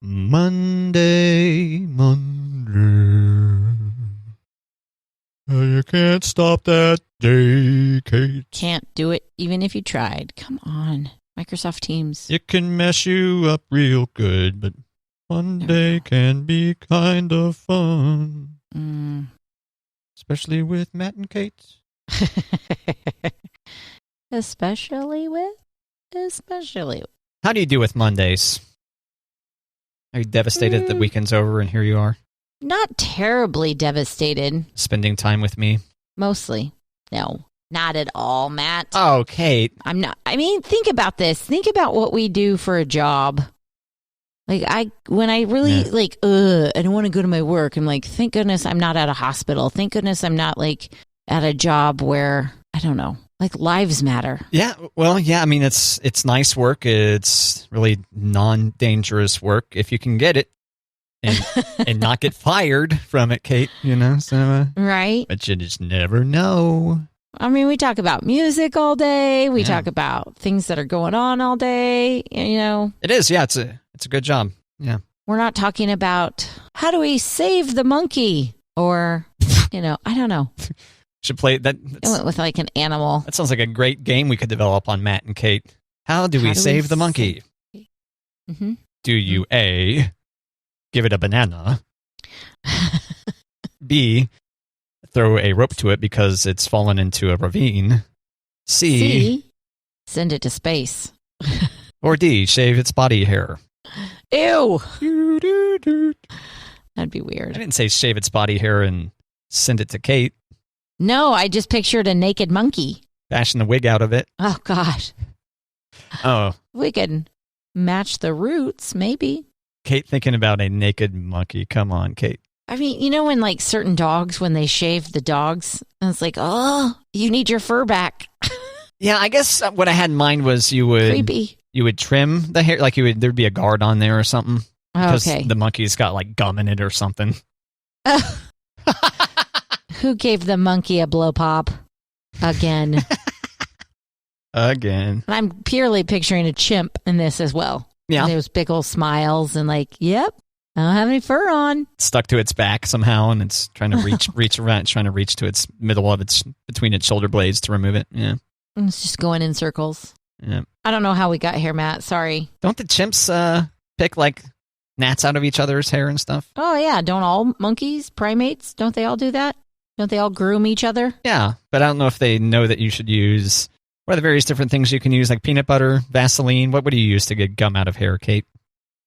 Monday. You can't stop that day, Kate. Can't do it even if you tried. Come on. Microsoft Teams. It can mess you up real good, but Monday can be kind of fun. Especially with Matt and Kate. Especially with. How do you do with Mondays? Are you devastated that the weekend's over and here you are? Not terribly devastated. Spending time with me? Mostly. No, not at all, Matt. Oh, Kate. I'm not. I mean, think about this. Think about what we do for a job. Like, when I really, I don't want to go to my work. I'm like, thank goodness I'm not at a hospital. Thank goodness I'm not, like, at a job where, I don't know, like, lives matter. Yeah, well, yeah, I mean, it's nice work. It's really non-dangerous work if you can get it and not get fired from it, Kate, you know? So, right. But you just never know. I mean, we talk about music all day. We talk about things that are going on all day, you know. It is, yeah, it's a good job, yeah. We're not talking about how do we save the monkey or, you know, I don't know. Should play that. It went with like an animal. That sounds like a great game we could develop on Matt and Kate. How do we save the monkey? Mm-hmm. Do you A, give it a banana, B, throw a rope to it because it's fallen into a ravine, C, send it to space, or D, shave its body hair? Ew. That'd be weird. I didn't say shave its body hair and send it to Kate. No, I just pictured a naked monkey. Fashion the wig out of it. Oh, gosh. Oh. We could match the roots, maybe. Kate thinking about a naked monkey. Come on, Kate. I mean, you know when like certain dogs, when they shave the dogs, and it's like, oh, you need your fur back. Yeah, I guess what I had in mind was you would trim the hair, like there'd be a guard on there or something. Because the monkey's got like gum in it or something. Who gave the monkey a blow pop? Again. Again. And I'm purely picturing a chimp in this as well. Yeah. Those big old smiles and like, yep, I don't have any fur on. Stuck to its back somehow, and it's trying to reach around, trying to reach to its middle of its, between its shoulder blades to remove it. Yeah. And it's just going in circles. Yeah. I don't know how we got here, Matt. Sorry. Don't the chimps pick like gnats out of each other's hair and stuff? Oh, yeah. Don't all monkeys, primates, don't they all do that? Don't they all groom each other? Yeah, but I don't know if they know that you should use, what are the various different things you can use, like peanut butter, Vaseline? What do you use to get gum out of hair, Kate?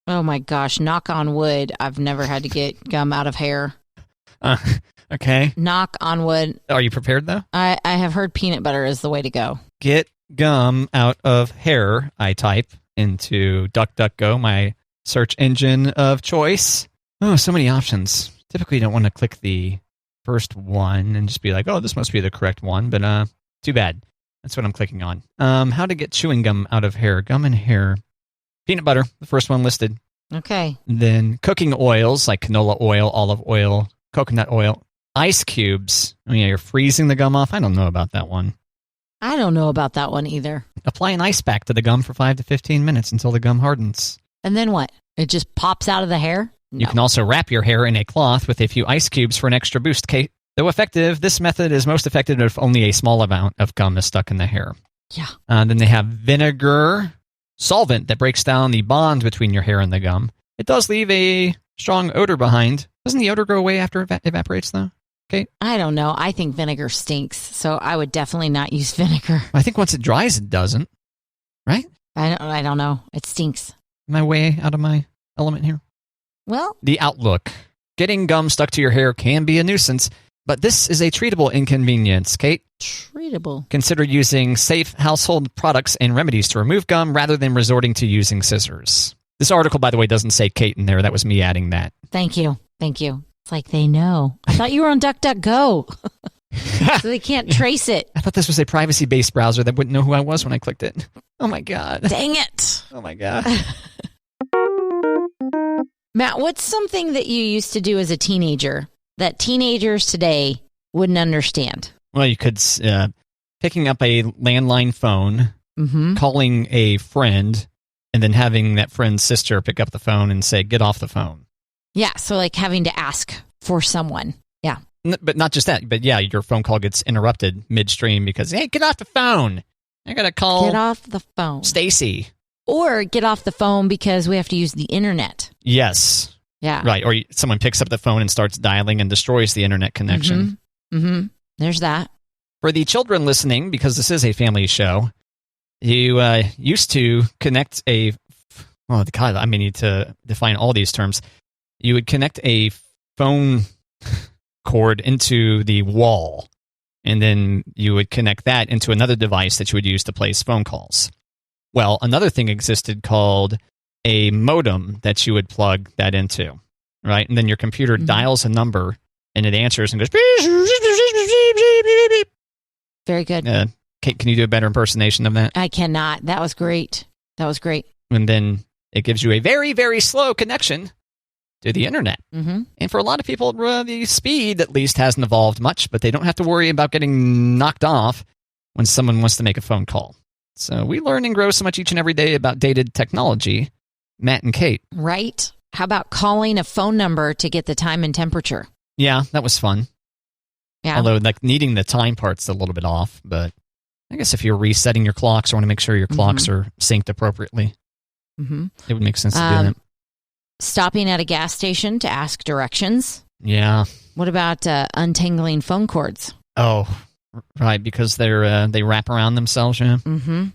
Oh, my gosh. Knock on wood. I've never had to get gum out of hair. Okay. Knock on wood. Are you prepared, though? I have heard peanut butter is the way to go. Get gum out of hair, I type into DuckDuckGo, my search engine of choice. Oh, so many options. Typically, you don't want to click the first one and just be like, oh, this must be the correct one, but too bad. That's what I'm clicking on. How to get chewing gum out of hair. Gum and hair. Peanut butter, the first one listed. Okay. Then cooking oils like canola oil, olive oil, coconut oil. Ice cubes. Oh, yeah, you're freezing the gum off. I don't know about that one. I don't know about that one either. Apply an ice pack to the gum for 5 to 15 minutes until the gum hardens. And then what? It just pops out of the hair? No. You can also wrap your hair in a cloth with a few ice cubes for an extra boost, Kate. Though effective, this method is most effective if only a small amount of gum is stuck in the hair. Yeah. Then they have vinegar, solvent that breaks down the bond between your hair and the gum. It does leave a strong odor behind. Doesn't the odor go away after it evaporates, though? Kate? I don't know. I think vinegar stinks, so I would definitely not use vinegar. I think once it dries, it doesn't. Right? I don't know. It stinks. Am I way out of my element here? Well, the outlook. Getting gum stuck to your hair can be a nuisance, but this is a treatable inconvenience, Kate. Treatable. Consider using safe household products and remedies to remove gum rather than resorting to using scissors. This article, by the way, doesn't say Kate in there. That was me adding that. Thank you. Thank you. It's like they know. I thought you were on DuckDuckGo. So they can't trace it. I thought this was a privacy-based browser that wouldn't know who I was when I clicked it. Oh, my God. Dang it. Oh, my God. Matt, what's something that you used to do as a teenager that teenagers today wouldn't understand? Well, you could, picking up a landline phone, calling a friend, and then having that friend's sister pick up the phone and say, get off the phone. Yeah, so like having to ask for someone. Yeah. But not just that, but yeah, your phone call gets interrupted midstream because, hey, get off the phone. I got to call. Get off the phone. Stacy. Or get off the phone because we have to use the internet. Yes. Yeah. Right. Or someone picks up the phone and starts dialing and destroys the internet connection. There's that. For the children listening, because this is a family show, you used to connect God, I may need to define all these terms. You would connect a phone cord into the wall, and then you would connect that into another device that you would use to place phone calls. Well, another thing existed called a modem that you would plug that into, right? And then your computer dials a number, and it answers and goes, very good. Kate, can you do a better impersonation of that? I cannot. That was great. And then it gives you a very, very slow connection to the internet. And for a lot of people, the speed at least hasn't evolved much, but they don't have to worry about getting knocked off when someone wants to make a phone call. So we learn and grow so much each and every day about dated technology, Matt and Kate. Right. How about calling a phone number to get the time and temperature? Yeah, that was fun. Yeah. Although like needing the time part's a little bit off, but I guess if you're resetting your clocks or want to make sure your clocks are synced appropriately, it would make sense to do that. Stopping at a gas station to ask directions. Yeah. What about untangling phone cords? Oh, right, because they wrap around themselves, yeah. And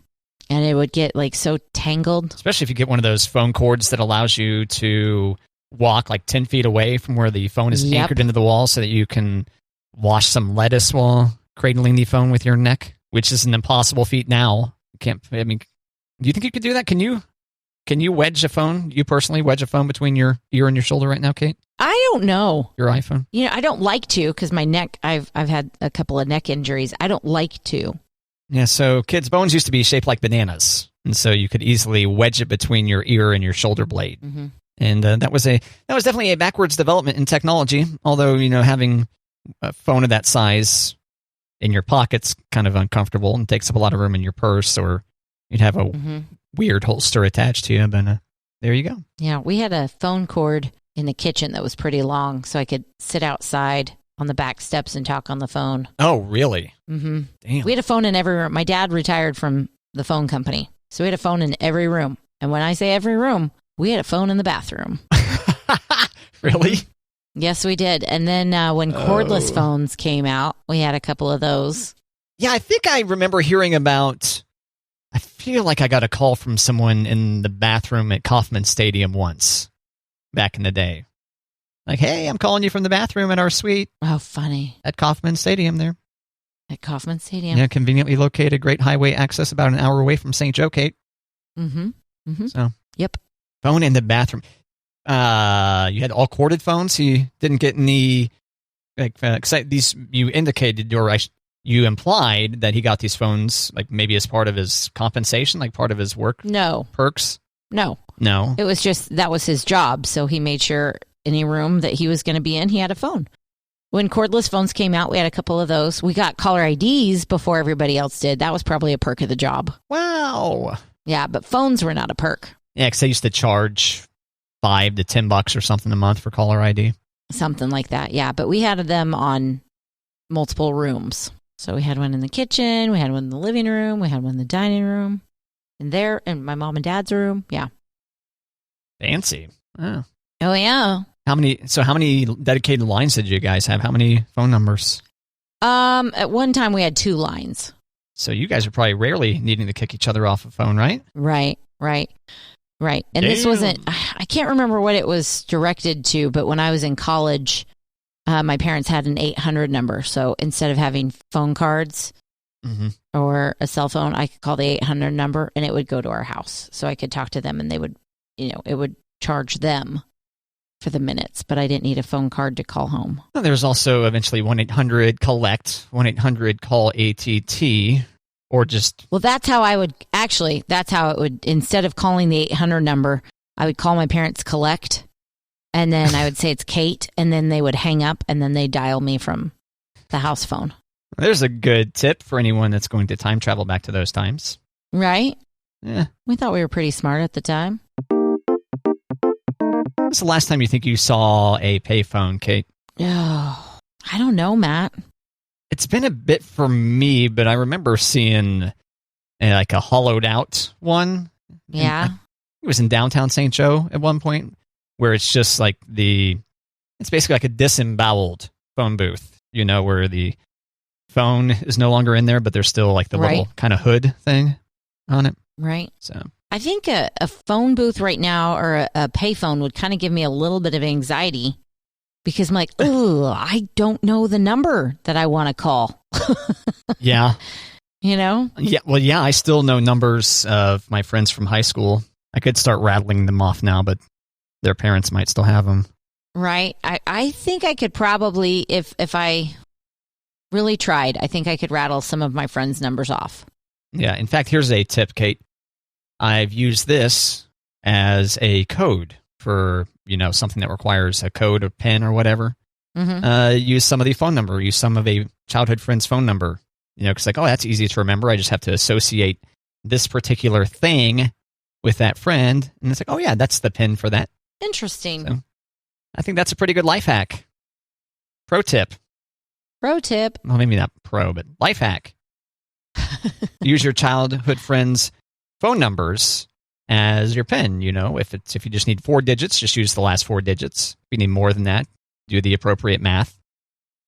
it would get like so tangled. Especially if you get one of those phone cords that allows you to walk like 10 feet away from where the phone is anchored into the wall so that you can wash some lettuce while cradling the phone with your neck, which is an impossible feat now. Do you think you could do that? Can you wedge a phone? You personally wedge a phone between your ear and your shoulder right now, Kate? I don't know. Your iPhone? I don't like to because my neck, I've had a couple of neck injuries. I don't like to. Yeah, so kids' bones used to be shaped like bananas, and so you could easily wedge it between your ear and your shoulder blade. And that was definitely a backwards development in technology, although, having a phone of that size in your pocket's kind of uncomfortable and takes up a lot of room in your purse, or you'd have a weird holster attached to you, but there you go. Yeah, we had a phone cord in the kitchen that was pretty long, so I could sit outside on the back steps and talk on the phone. Oh, really? Damn. We had a phone in every room. My dad retired from the phone company, so we had a phone in every room. And when I say every room, we had a phone in the bathroom. Really? Yes, we did. And then when cordless phones came out, we had a couple of those. Yeah, I think I remember hearing about... I feel like I got a call from someone in the bathroom at Kauffman Stadium once, back in the day. Like, hey, I'm calling you from the bathroom at our suite. Oh, funny. At Kauffman Stadium there. At Kauffman Stadium. Yeah, conveniently located, great highway access, about an hour away from St. Joe, Kate. So, yep. Phone in the bathroom. You had all corded phones? You didn't get any... these you indicated, or you implied that he got these phones, like maybe as part of his compensation, like part of his work perks? No. No. It was just, that was his job, so he made sure any room that he was going to be in, he had a phone. When cordless phones came out, we had a couple of those. We got caller IDs before everybody else did. That was probably a perk of the job. Wow. Yeah, but phones were not a perk. Yeah, because they used to charge $5 to $10 or something a month for caller ID. Something like that, yeah. But we had them on multiple rooms. So we had one in the kitchen, we had one in the living room, we had one in the dining room, and there, in my mom and dad's room. Yeah. Fancy. Oh yeah. How many dedicated lines did you guys have? How many phone numbers? At one time we had 2 lines. So you guys are probably rarely needing to kick each other off a phone, right? Right. And this wasn't, I can't remember what it was directed to, but when I was in college, my parents had an 800 number. So instead of having phone cards or a cell phone, I could call the 800 number and it would go to our house. So I could talk to them and they would, it would charge them for the minutes, but I didn't need a phone card to call home. Well, there was also eventually 1-800-COLLECT, 1-800-CALL-ATT, or just... Well, that's how it would, instead of calling the 800 number, I would call my parents collect, and then I would say it's Kate, and then they would hang up, and then they dial me from the house phone. There's a good tip for anyone that's going to time travel back to those times. Right? We thought we were pretty smart at the time. When was the last time you think you saw a payphone, Kate? Oh, I don't know, Matt. It's been a bit for me, but I remember seeing like a hollowed out one. Yeah. It was in downtown St. Joe at one point, where it's just like it's basically like a disemboweled phone booth, where the phone is no longer in there, but there's still like the little kind of hood thing on it. Right. So I think a phone booth right now or a payphone would kind of give me a little bit of anxiety because I'm like, oh, I don't know the number that I want to call. Yeah. Yeah. Well, yeah, I still know numbers of my friends from high school. I could start rattling them off now, but their parents might still have them. Right. I think I could probably, if I really tried, I think I could rattle some of my friends' numbers off. Yeah. In fact, here's a tip, Kate. I've used this as a code for, something that requires a code or PIN or whatever. Mm-hmm. Use some of the phone number. Use some of a childhood friend's phone number. Because that's easy to remember. I just have to associate this particular thing with that friend. And it's like, oh, yeah, that's the PIN for that. Interesting. So, I think that's a pretty good life hack. Pro tip. Well, maybe not pro, but life hack. Use your childhood friends' phone numbers as your PIN. If you just need 4 digits, just use the last 4 digits. If you need more than that, do the appropriate math.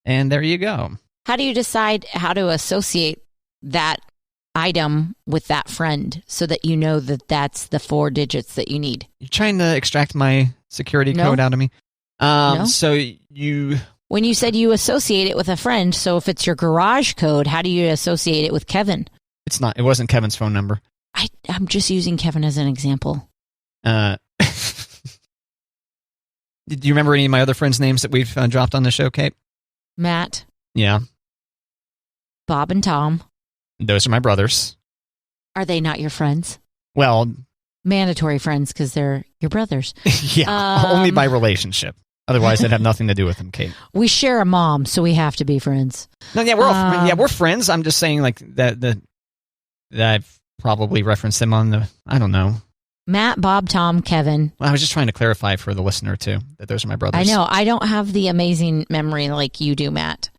And there you go. How do you decide how to associate that item with that friend so that you know that that's the 4 digits that you need? You're trying to extract my security code out of me? No. So you... When you said you associate it with a friend, so if it's your garage code, how do you associate it with Kevin? It wasn't Kevin's phone number. I'm just using Kevin as an example. Do you remember any of my other friends' names that we've dropped on the show, Kate? Matt. Yeah. Bob and Tom. Those are my brothers. Are they not your friends? Well... Mandatory friends because they're your brothers. Yeah, only by relationship. Otherwise, they'd have nothing to do with them, Kate. We share a mom, so we have to be friends. No, yeah, we're friends. I'm just saying, like that I've probably referenced them on the. I don't know. Matt, Bob, Tom, Kevin. Well, I was just trying to clarify for the listener too that those are my brothers. I know. I don't have the amazing memory like you do, Matt,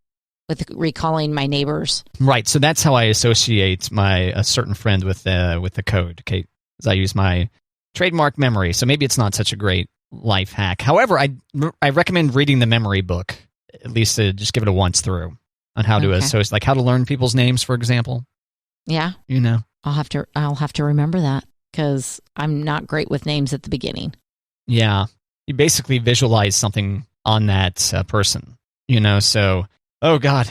with recalling my neighbors. Right. So that's how I associate a certain friend with the code, Kate. Is I use my trademark memory. So maybe it's not such a great life hack. However, I recommend reading the memory book, at least to just give it a once through on how to associate, like how to learn people's names, for example. Yeah. I'll have to remember that because I'm not great with names at the beginning. Yeah. You basically visualize something on that person, so, oh God.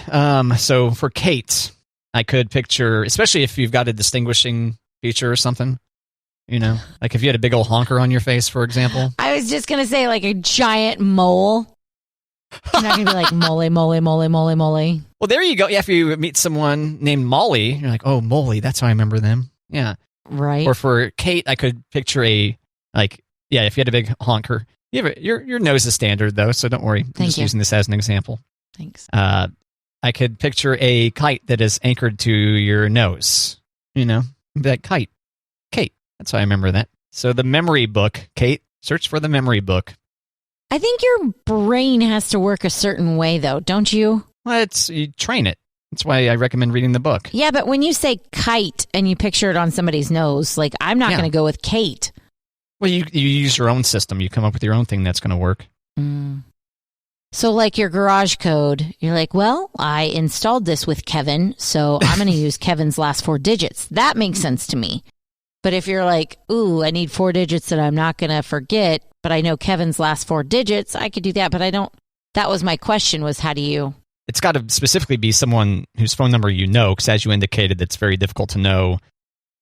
So for Kate, I could picture, especially if you've got a distinguishing feature or something, like if you had a big old honker on your face, for example. I was just going to say like a giant mole. You're not going to be like Molly. Well, there you go. Yeah, if you meet someone named Molly, you're like, oh, Molly, that's how I remember them. Yeah. Right. Or for Kate, I could picture if you had a big honker. Your nose is standard, though, so don't worry. I'm just using this as an example. Thanks. I could picture a kite that is anchored to your nose. That kite. Kate. That's how I remember that. So the memory book, Kate, search for the memory book. I think your brain has to work a certain way, though, don't you? Well, you train it. That's why I recommend reading the book. Yeah, but when you say kite and you picture it on somebody's nose, like I'm not going to go with Kate. Well, you use your own system. You come up with your own thing that's going to work. Mm. So like your garage code, you're like, well, I installed this with Kevin, so I'm going to use Kevin's last 4 digits. That makes sense to me. But if you're like, ooh, I need 4 digits that I'm not going to forget, but I know Kevin's last 4 digits, I could do that, but I don't. That was my question was how do you? It's got to specifically be someone whose phone number because as you indicated, it's very difficult to know,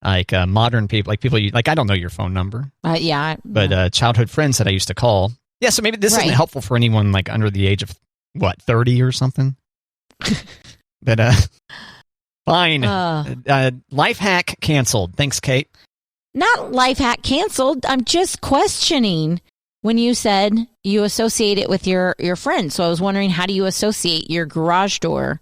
like modern people, like people I don't know your phone number. Yeah. But childhood friends that I used to call. Yeah, so maybe this isn't helpful for anyone like under the age of, 30 or something? But fine. Life hack canceled. Thanks, Kate. Not life hack canceled. I'm just questioning when you said you associate it with your friend. So I was wondering, how do you associate your garage door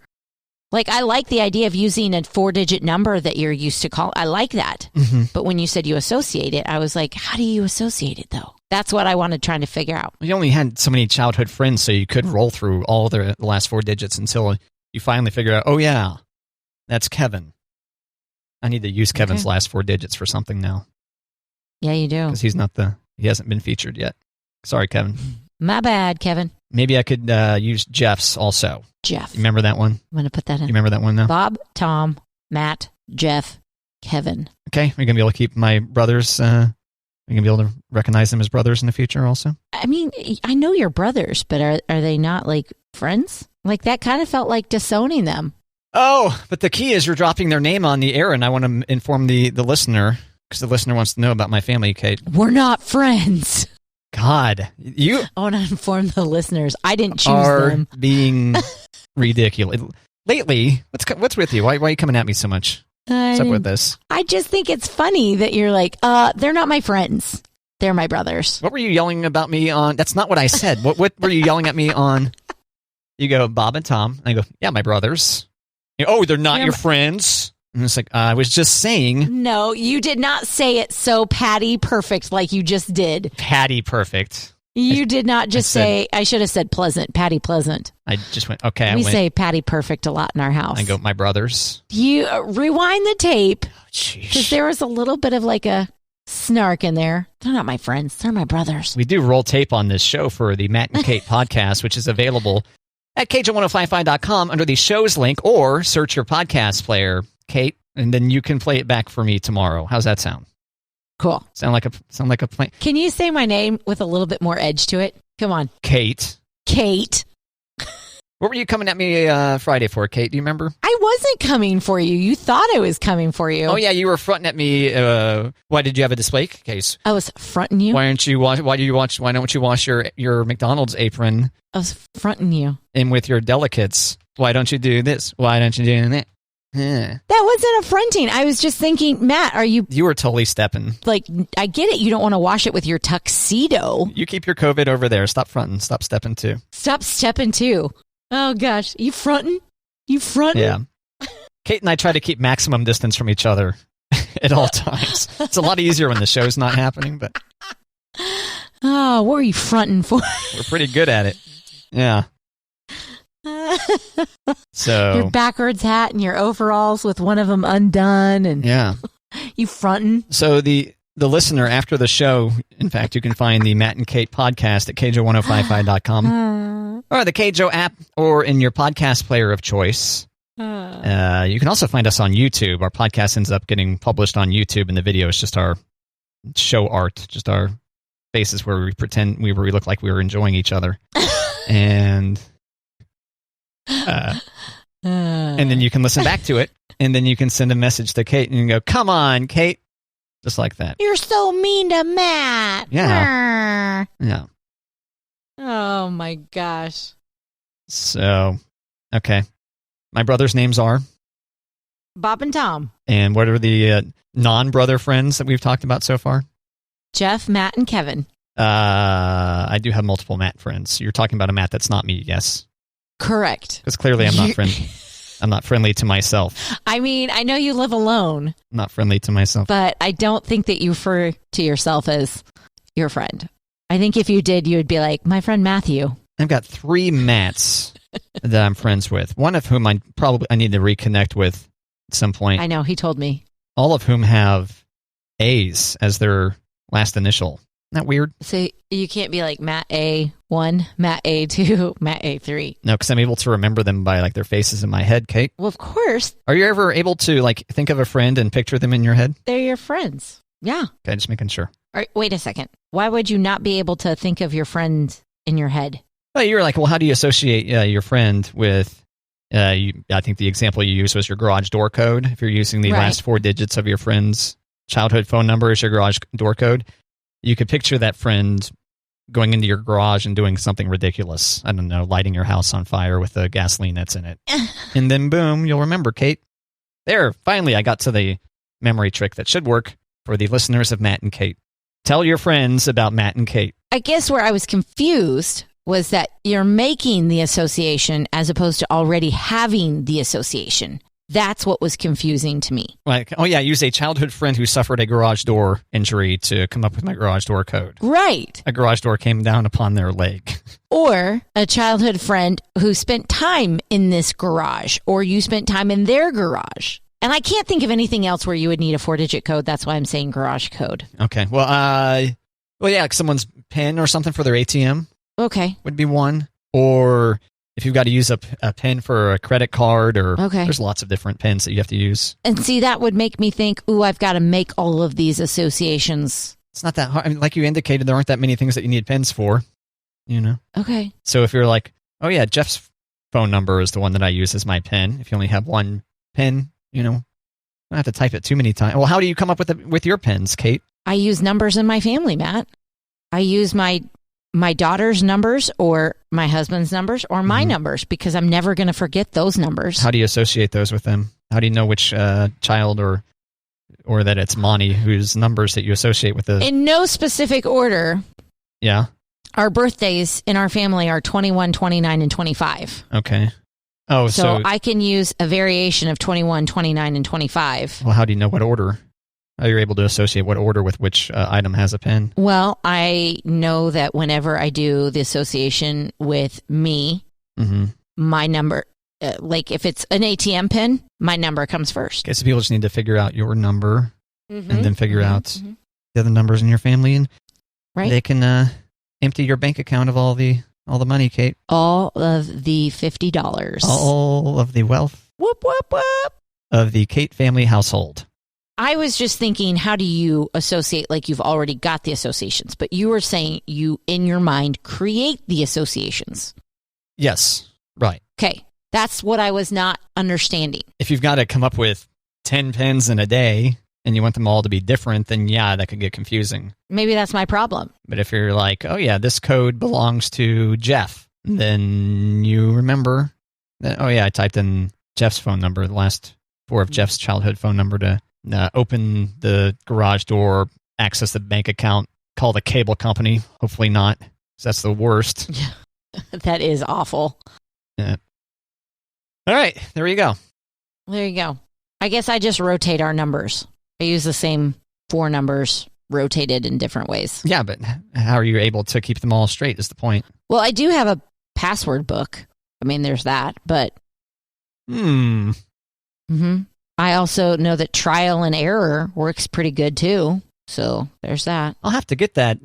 Like, I like the idea of using a 4-digit number that you're used to call. I like that. Mm-hmm. But when you said you associate it, I was like, how do you associate it, though? That's what I wanted trying to figure out. You only had so many childhood friends, so you could roll through all the last 4 digits until you finally figure out, oh, yeah, that's Kevin. I need to use Kevin's last 4 digits for something now. Yeah, you do. Because he hasn't been featured yet. Sorry, Kevin. My bad, Kevin. Maybe I could use Jeff's also. Jeff. You remember that one? I'm going to put that in. You remember that one now? Bob, Tom, Matt, Jeff, Kevin. Okay, we're going to be able to keep my brothers, we're going to be able to recognize them as brothers in the future also? I mean, I know you're brothers, but are they not, like, friends? Like, that kind of felt like disowning them. Oh, but the key is you're dropping their name on the air, and I want to inform the listener, because the listener wants to know about my family, Kate. We're not friends. God, you I want to inform the listeners. I didn't choose them. Being ridiculous. Lately, what's with you? Why are you coming at me so much? What's up with this? I just think it's funny that you're like, they're not my friends. They're my brothers. What were you yelling about me on? That's not what I said. What were you yelling at me on? You go, Bob and Tom. And I go, yeah, my brothers. You go, oh, they're not your friends? And it's like, I was just saying. No, you did not say it so Patty perfect like you just did. Patty perfect. You did not just say, I should have said pleasant, Patty pleasant. I just went, okay. We say Patty perfect a lot in our house. I go, my brothers. You rewind the tape. Jeez. Because there was a little bit of like a snark in there. They're not my friends. They're my brothers. We do roll tape on this show for the Matt and Kate podcast, which is available at KJ1055.com under the shows link, or search your podcast player, Kate, and then you can play it back for me tomorrow. How's that sound? Cool. Sound like a plan? Can you say my name with a little bit more edge to it? Come on. Kate. Kate. What were you coming at me Friday for, Kate? Do you remember? I wasn't coming for you. You thought I was coming for you. Oh yeah, you were fronting at me. Why did you have a display case? I was fronting you. Why don't you wash your McDonald's apron? I was fronting you. And with your delicates, why don't you do this? Why don't you do that? That wasn't affronting. I was just thinking, Matt, You were totally stepping. Like, I get it. You don't want to wash it with your tuxedo. You keep your COVID over there. Stop fronting. Stop stepping too. Stop stepping too. Oh, gosh. You fronting? Yeah. Kate and I try to keep maximum distance from each other at all times. It's a lot easier when the show's not happening, but... Oh, what are you fronting for? We're pretty good at it. Yeah. So your backwards hat and your overalls with one of them undone, and yeah, you fronting. So the listener after the show, in fact, you can find the Matt and Kate podcast at KJ1055.com or the KJO app, or in your podcast player of choice. You can also find us on YouTube. Our podcast ends up getting published on YouTube, and the video is just our show art, just our faces where we pretend we look like we were enjoying each other, and then you can listen back to it, and then you can send a message to Kate and you go, come on, Kate. Just like that. You're so mean to Matt. Yeah. Yeah. Oh, my gosh. So, okay. My brothers' names are? Bob and Tom. And what are the non-brother friends that we've talked about so far? Jeff, Matt, and Kevin. I do have multiple Matt friends. You're talking about a Matt that's not me, yes? Correct. Because clearly I'm not friendly. I'm not friendly to myself. I mean, I know you live alone. I'm not friendly to myself. But I don't think that you refer to yourself as your friend. I think if you did, you would be like, my friend Matthew. I've got 3 Matts that I'm friends with, one of whom I need to reconnect with at some point. I know, he told me. All of whom have A's as their last initial. Isn't that weird? So you can't be like Matt A1, Matt A2, Matt A3. No, because I'm able to remember them by like their faces in my head, Kate. Well, of course. Are you ever able to like think of a friend and picture them in your head? They're your friends. Yeah. Okay, just making sure. All right, wait a second. Why would you not be able to think of your friend in your head? Well, you were like, well, how do you associate your friend with... I think the example you used was your garage door code. If you're using the last 4 digits of your friend's childhood phone number as your garage door code, you could picture that friend going into your garage and doing something ridiculous. I don't know, lighting your house on fire with the gasoline that's in it. And then, boom, you'll remember, Kate. There, finally, I got to the memory trick that should work for the listeners of Matt and Kate. Tell your friends about Matt and Kate. I guess where I was confused was that you're making the association as opposed to already having the association. That's what was confusing to me. Like, oh yeah, use a childhood friend who suffered a garage door injury to come up with my garage door code. Right. A garage door came down upon their leg. Or a childhood friend who spent time in this garage, or you spent time in their garage. And I can't think of anything else where you would need a 4-digit code. That's why I'm saying garage code. Okay. Well, yeah, like someone's PIN or something for their ATM. Okay. Would be one. Or if you've got to use a PIN for a credit card, or there's lots of different PINs that you have to use. And see, that would make me think, ooh, I've got to make all of these associations. It's not that hard. I mean, like you indicated, there aren't that many things that you need PINs for, you know? Okay. So if you're like, oh yeah, Jeff's phone number is the one that I use as my PIN. If you only have one PIN, you know, I don't have to type it too many times. Well, how do you come up with your PINs, Kate? I use numbers in my family, Matt. I use my daughter's numbers or my husband's numbers or my numbers because I'm never going to forget those numbers. How do you associate those with them? How do you know which child or that it's Monty whose numbers that you associate with the... In no specific order. Yeah. Our birthdays in our family are 21, 29, and 25. Okay. Oh, so I can use a variation of 21, 29, and 25. Well, how do you know what order? How are you able to associate what order with which item has a pin? Well, I know that whenever I do the association with me, my number, like if it's an ATM pin, my number comes first. Okay, so people just need to figure out your number and then figure out the other numbers in your family, and they can empty your bank account of all the money, Kate. All of the $50. All of the wealth. Whoop, whoop, whoop. Of the Kate family household. I was just thinking, how do you associate like you've already got the associations? But you were saying you, in your mind, create the associations. Yes, right. Okay, that's what I was not understanding. If you've got to come up with 10 pins in a day and you want them all to be different, then yeah, that could get confusing. Maybe that's my problem. But if you're like, oh yeah, this code belongs to Jeff, then you remember that, oh yeah, I typed in Jeff's phone number, the last 4 of Jeff's childhood phone number to open the garage door, access the bank account, call the cable company. Hopefully not, because that's the worst. Yeah, that is awful. Yeah. All right, there you go. There you go. I guess I just rotate our numbers. I use the same 4 numbers rotated in different ways. Yeah, but how are you able to keep them all straight is the point. Well, I do have a password book. I mean, there's that, but... I also know that trial and error works pretty good, too. So there's that. I'll have to get that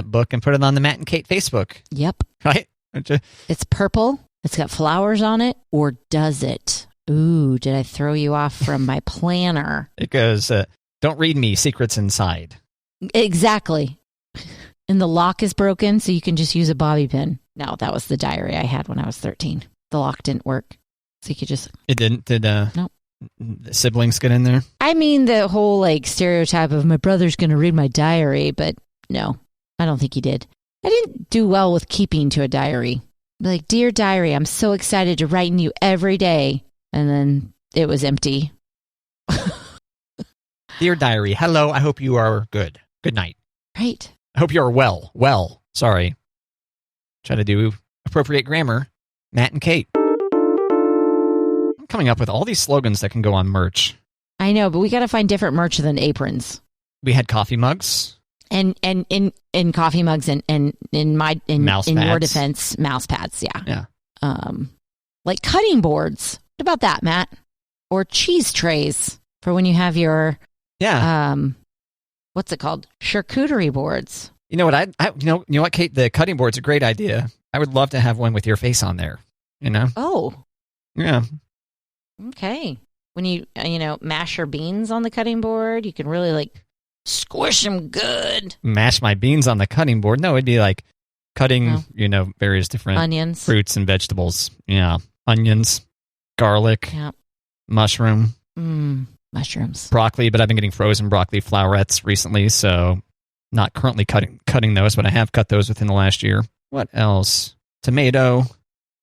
book and put it on the Matt and Kate Facebook. Yep. Right? It's purple. It's got flowers on it. Or does it? Ooh, did I throw you off from my planner? It goes, don't read me, secrets inside. Exactly. And the lock is broken, so you can just use a bobby pin. No, that was the diary I had when I was 13. The lock didn't work. So you could just... It didn't? Nope. The siblings get in there? I mean, the whole like stereotype of my brother's going to read my diary, but no, I don't think he did. I didn't do well with keeping to a diary. Like, dear diary, I'm so excited to write in you every day. And then it was empty. Dear diary, hello, I hope you are good. Good night. Right. I hope you are well. Well, sorry. Try to do appropriate grammar. Matt and Kate. Coming up with all these slogans that can go on merch. I know, but we got to find different merch than aprons. We had coffee mugs. And in coffee mugs and in your defense, mouse pads, Yeah. Like cutting boards. What about that, Matt? Or cheese trays for when you have your what's it called? Charcuterie boards. You know what? You know what, Kate? The cutting board's a great idea. I would love to have one with your face on there. You know? Oh. Yeah. Okay. When you mash your beans on the cutting board, you can really like squish them good. Mash my beans on the cutting board? No, it'd be like cutting, various different onions, fruits and vegetables. Yeah. Onions, garlic, mushroom. Mushrooms. Broccoli, but I've been getting frozen broccoli flowerets recently, so not currently cutting those, but I have cut those within the last year. What else? Tomato.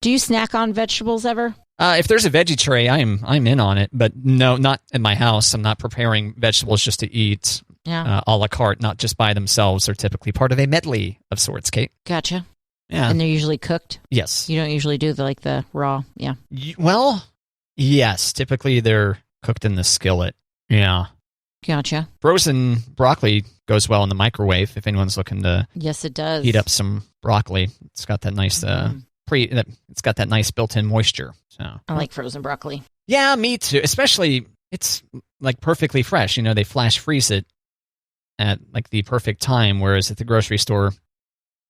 Do you snack on vegetables ever? If there's a veggie tray, I'm in on it, but no, not in my house. I'm not preparing vegetables just to eat a la carte, not just by themselves. They're typically part of a medley of sorts, Kate. Gotcha. Yeah. And they're usually cooked? Yes. You don't usually do the raw? Yeah. Well, yes. Typically, they're cooked in the skillet. Yeah. Gotcha. Frozen broccoli goes well in the microwave if anyone's looking to Yes, it does. heat up some broccoli. It's got that nice it's got that nice built-in moisture. So I like frozen broccoli. Yeah, me too. Especially it's like perfectly fresh. They flash freeze it at like the perfect time, whereas at the grocery store,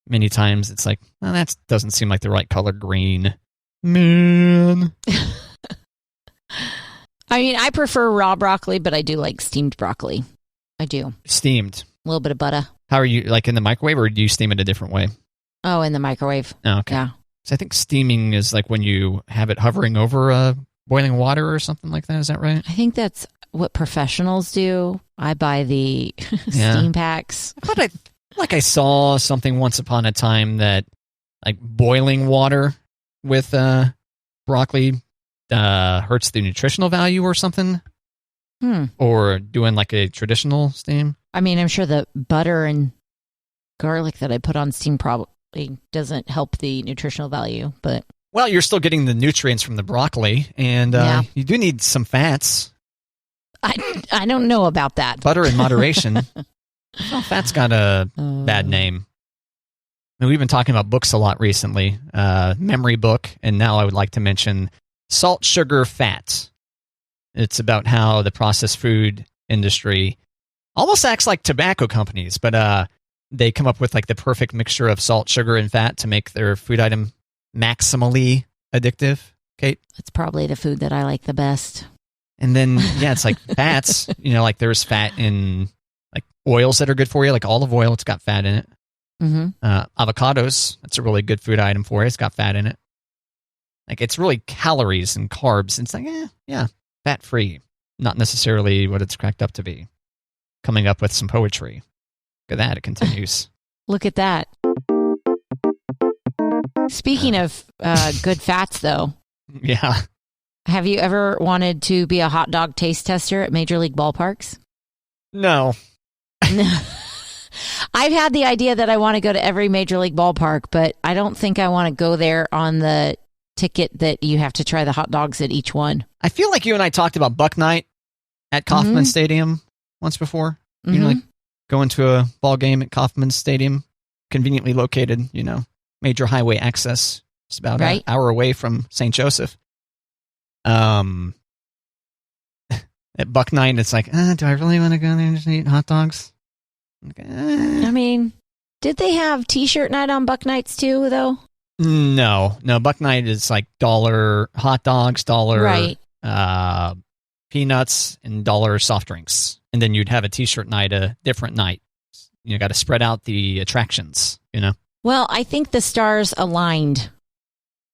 many times it's like, well, that doesn't seem like the right color green. Man. I mean, I prefer raw broccoli, but I do like steamed broccoli. I do. Steamed. A little bit of butter. How are you, like in the microwave, or do you steam it a different way? Oh, in the microwave. Oh, okay. Yeah. So I think steaming is like when you have it hovering over boiling water or something like that. Is that right? I think that's what professionals do. I buy the steam packs. But I saw something once upon a time that like boiling water with broccoli hurts the nutritional value or something. Or doing like a traditional steam. I mean, I'm sure the butter and garlic that I put on steam probably doesn't help the nutritional value, but... Well, you're still getting the nutrients from the broccoli, and you do need some fats. I don't know about that. Butter in moderation. Well, fat's got a bad name. I mean, we've been talking about books a lot recently. Memory book, and now I would like to mention Salt, Sugar, Fat. It's about how the processed food industry almost acts like tobacco companies, but they come up with like the perfect mixture of salt, sugar, and fat to make their food item maximally addictive. Kate? It's probably the food that I like the best. And then, yeah, it's like fats. Like there's fat in like oils that are good for you, like olive oil. It's got fat in it. Avocados. That's a really good food item for you. It's got fat in it. Like it's really calories and carbs. It's like, yeah, fat free. Not necessarily what it's cracked up to be. Coming up with some poetry. Look at that. It continues. Look at that. Speaking of good fats, though. Yeah. Have you ever wanted to be a hot dog taste tester at Major League ballparks? No. I've had the idea that I want to go to every Major League ballpark, but I don't think I want to go there on the ticket that you have to try the hot dogs at each one. I feel like you and I talked about Buck Night at Kauffman Stadium once before. Like going to a ball game at Kauffman Stadium, conveniently located, major highway access, just about an hour away from St. Joseph. At Buck Night, it's like, do I really want to go there and just eat hot dogs? I mean, did they have T-shirt night on Buck Nights too, though? No. Buck Night is like $1 hot dogs, $1 peanuts, and $1 soft drinks. And then you'd have a T-shirt night, a different night. You got to spread out the attractions, Well, I think the stars aligned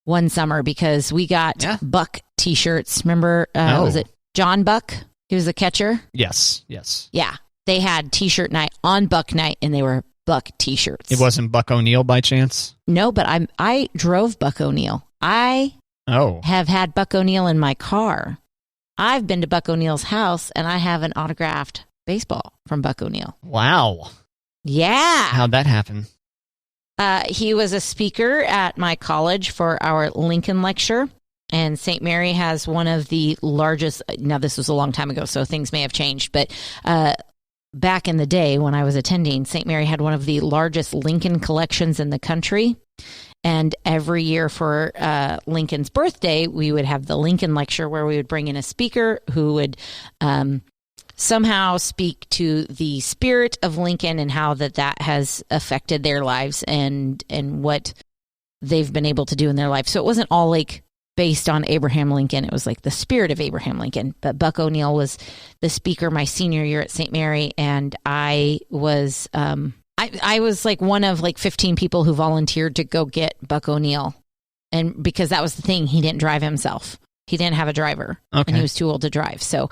one summer because we got Buck T-shirts. Remember, was it John Buck? He was the catcher? Yes. Yeah. They had T-shirt night on Buck Night, and they were Buck T-shirts. It wasn't Buck O'Neill by chance? No, but I drove Buck O'Neill. I have had Buck O'Neill in my car. I've been to Buck O'Neill's house, and I have an autographed baseball from Buck O'Neill. Wow. Yeah. How'd that happen? He was a speaker at my college for our Lincoln lecture, and St. Mary has one of the largest, now this was a long time ago, so things may have changed, but back in the day when I was attending, St. Mary had one of the largest Lincoln collections in the country. And every year for Lincoln's birthday, we would have the Lincoln lecture where we would bring in a speaker who would somehow speak to the spirit of Lincoln and how that has affected their lives and what they've been able to do in their life. So it wasn't all like based on Abraham Lincoln. It was like the spirit of Abraham Lincoln. But Buck O'Neill was the speaker my senior year at St. Mary, and I was I was like one of like 15 people who volunteered to go get Buck O'Neill. And because that was the thing, he didn't drive himself. He didn't have a driver, and he was too old to drive. So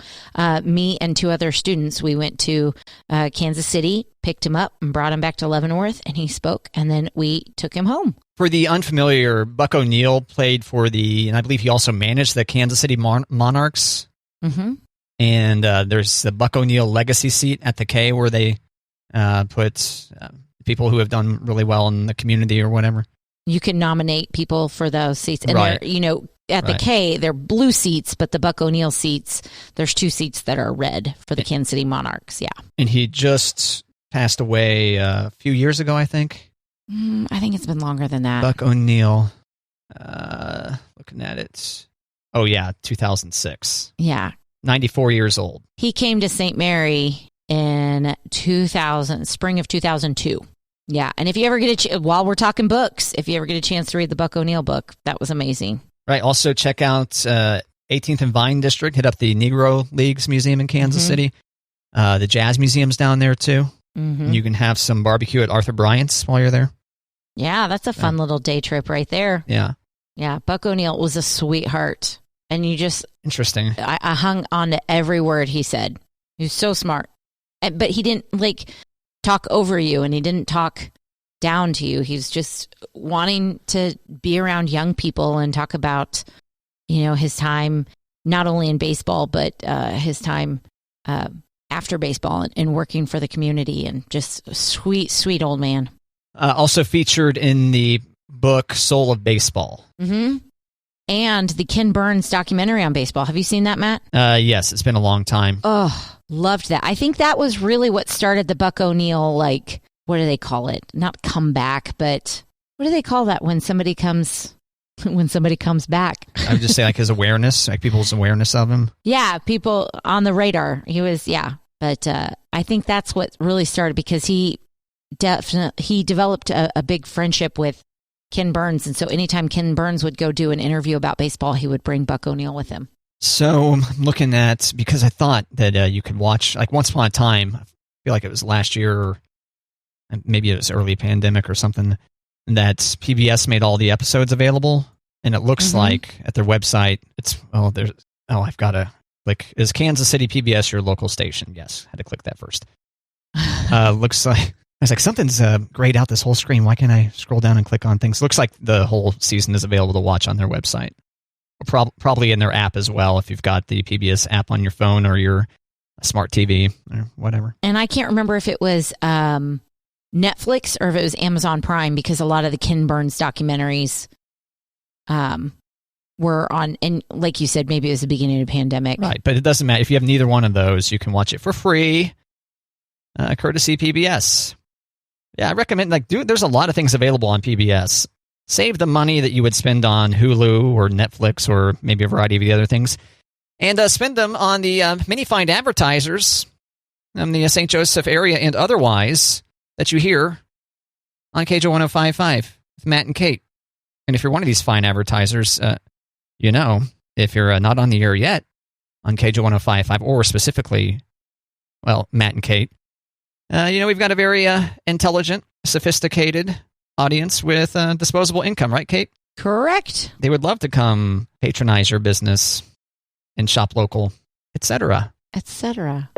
me and 2 other students, we went to Kansas City, picked him up, and brought him back to Leavenworth, and he spoke, and then we took him home. For the unfamiliar, Buck O'Neill played for and I believe he also managed the Kansas City Monarchs. Mm-hmm. And there's the Buck O'Neill Legacy Seat at the K where they put people who have done really well in the community or whatever. You can nominate people for those seats. And Right. they're, at the K, they're blue seats, but the Buck O'Neill seats, there's 2 seats that are red for the Kansas City Monarchs. Yeah. And he just passed away a few years ago, I think. I think it's been longer than that. Buck O'Neill. Looking at it. Oh, yeah, 2006. Yeah. 94 years old. He came to St. Mary in spring of 2002. Yeah. And if you ever get while we're talking books, if you ever get a chance to read the Buck O'Neill book, that was amazing. Right. Also, check out 18th and Vine District. Hit up the Negro Leagues Museum in Kansas City. The Jazz Museum's down there, too. And you can have some barbecue at Arthur Bryant's while you're there. Yeah, that's a fun little day trip right there. Yeah. Yeah, Buck O'Neill was a sweetheart. And Interesting. I hung on to every word he said. He was so smart. But he didn't, talk over you, and he didn't talk down to you. He was just wanting to be around young people and talk about, his time, not only in baseball, but his time after baseball and working for the community, and just a sweet, sweet old man. Also featured in the book Soul of Baseball. Mm-hmm. And the Ken Burns documentary on baseball. Have you seen that, Matt? Yes, it's been a long time. Oh, loved that. I think that was really what started the Buck O'Neill, what do they call it? Not comeback, but what do they call that when somebody comes back? I would just say his awareness, people's awareness of him. Yeah, people on the radar. He was, yeah. But I think that's what really started, because he developed a big friendship with Ken Burns. And so anytime Ken Burns would go do an interview about baseball, he would bring Buck O'Neill with him. So I'm looking at, because I thought that you could watch, Once Upon a Time, I feel like it was last year, or maybe it was early pandemic or something, that PBS made all the episodes available. And it looks like at their website, I've got to click, is Kansas City PBS your local station? Yes, had to click that first. Looks like, I was like, something's grayed out this whole screen. Why can't I scroll down and click on things? Looks like the whole season is available to watch on their website. Probably in their app as well, if you've got the PBS app on your phone or your smart TV or whatever. And I can't remember if it was Netflix or if it was Amazon Prime, because a lot of the Ken Burns documentaries were on, and like you said, maybe it was the beginning of the pandemic. Right, but it doesn't matter. If you have neither one of those, you can watch it for free, courtesy PBS. Yeah, I recommend, there's a lot of things available on PBS. Save the money that you would spend on Hulu or Netflix or maybe a variety of the other things, and spend them on the many fine advertisers in the St. Joseph area and otherwise that you hear on KJ 105.5 with Matt and Kate. And if you're one of these fine advertisers, if you're not on the air yet on KJ 105.5, or specifically, Matt and Kate, we've got a very intelligent, sophisticated audience with disposable income, right, Kate? Correct. They would love to come patronize your business and shop local, etc. Etc.